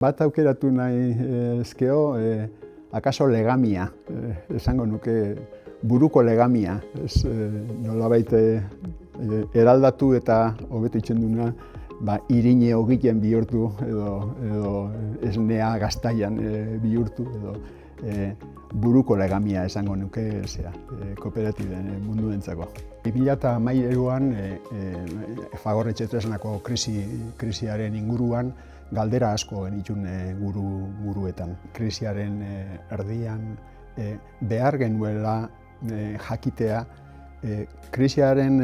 Bat aukeratu nahi ezkeo, akaso legamia, esango nuke buruko legamia. Nolabait eraldatu eta hobeto itzen duna, irine ogilen bihurtu edo esnea gaztaian bihurtu edo buruko legamia esango nuke kooperatiben munduentzako. 2013an Fagor Etxetresnako krisiaren inguruan galdera asko genituen buruetan. Krisiaren erdian behar genuela jakitea krisiaren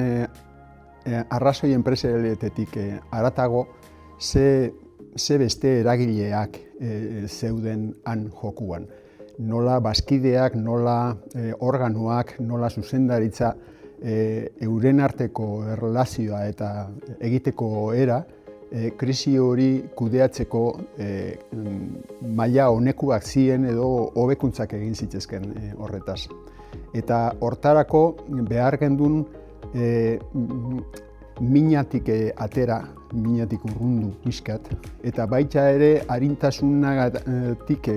arrazoi enpresarialetik haratago ze beste eragileak zeuden han jokuan. Nola bazkideak, nola organoak, nola zuzendaritza euren arteko erlazioa eta egiteko era krisi hori kudeatzeko maila honekuak ziren edo hobekuntzak egin zitzezken horretaz. Eta hortarako behar gendun minatik atera, minatik urrundu pixkat, eta baita ere arintasunatik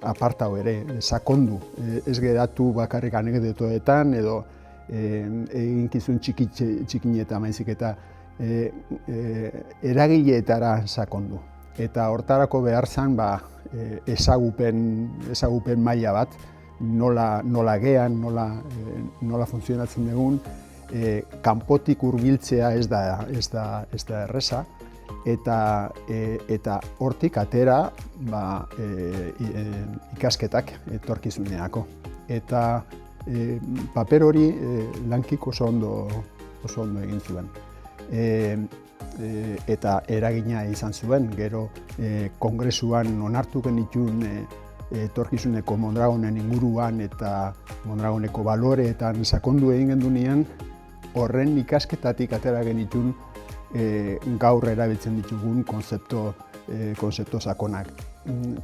apartau ere, sakondu. Ez geratu bakarrik anekdotoetan edo eginkizun txikineta maizik eta eragileetara sakondu. Eta hortarako behar zen ezagupen maila bat, nola gean, nola funtzionatzen dugun, kanpotik hurbiltzea ez da erreza, eta hortik atera ikasketak etorkizunerako. Eta paper hori lankik oso ondo egin zuen. Eta eragina izan zuen, gero kongresuan onartu genituen etorkizuneko Mondragonen inguruan eta Mondragoneko baloreetan sakondu egin gendunean, horren ikasketatik atera genituen gaur erabiltzen ditugun konzepto sakonak.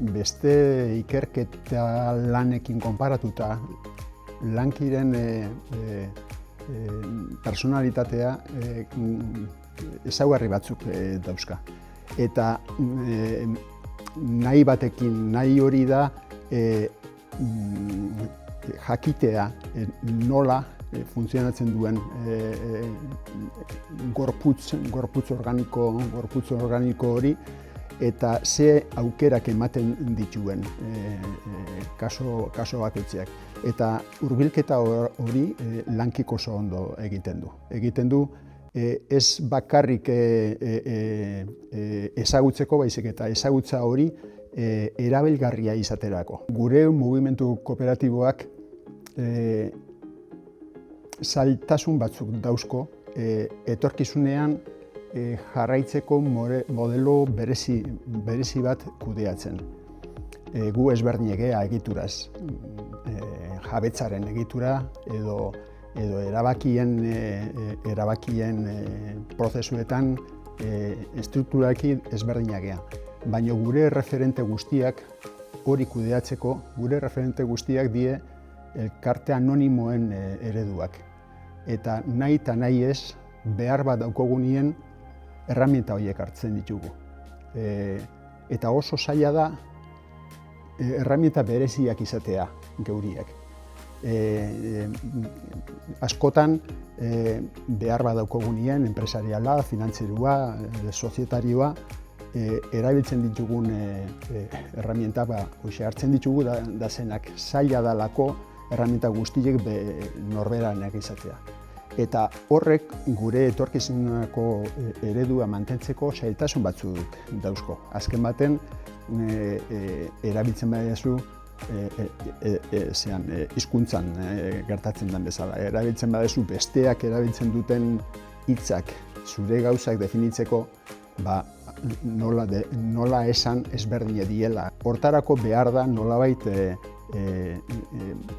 Beste ikerketa lanekin konparatuta, lankiren personalitatea ezaugarri batzuk dauzka. Eta nahi hori da jakitea nola funtzionatzen duen gorputz organiko hori eta ze aukerak ematen dituen kaso bakoitzeak. Eta hurbilketa hori lankik oso ondo egiten du. Egiten du ez bakarrik ezagutzeko, baizik eta ezagutza hori erabilgarria izaterako. Gure mugimendu kooperatiboak zailtasun batzuk dauzko etorkizunean jarraitzeko modelo berezi bat kudeatzen. Gu ezberdin egea egituraz, jabetzaren egitura edo erabakien prozesuetan estrukturalki ezberdinak gea. Baina gure referente guztiak hori kudeatzeko, gure referente guztiak die elkarte anonimoen ereduak. Eta nahi ez behar bat daukogunien erramienta horiek hartzen ditugu. Eta oso zaila da erramienta bereziak izatea geuriak. Askotan behar bat daukogunien enpresariala, finantzerua, sozietarioa erabiltzen ditugun erramienta hartzen ditugu da zenak zaila dalako erramienta guztiek norberanek izatea. Eta horrek gure etorkizuneko eredua mantentzeko zailtasun batzuk dauzko. Azken baten erabiltzen badezu hizkuntzan gertatzen den bezala. Erabiltzen badezu besteak erabiltzen duten hitzak zure gauzak definitzeko nola esan ezberdin diela. Hortarako behar da nolabait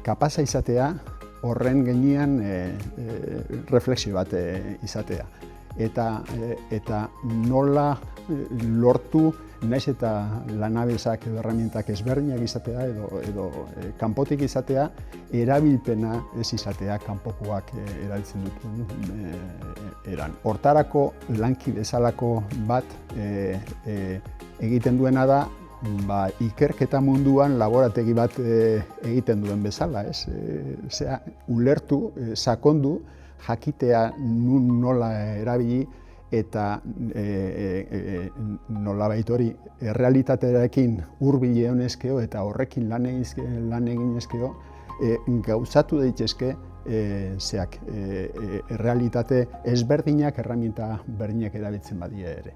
kapaza izatea horren gainean refleksio bat izatea. Eta nola lortu naiz eta lanabesak edo erramintak ezberdinak izatea edo kanpotik izatea, erabilpena ez izatea kanpokoak erabiltzen duten eran. Hortarako lanki bezalako bat egiten duena da, ikerketa munduan laborategi bat egiten duen bezala, ez? Ulertu, sakondu, jakitea nola erabili, eta nolabait hori errealitatearekin hurbil egon ezkero eta horrekin lan egin ezkero, gauzatu daitezke errealitate ezberdinak, erraminta berdinak erabiltzen badie ere.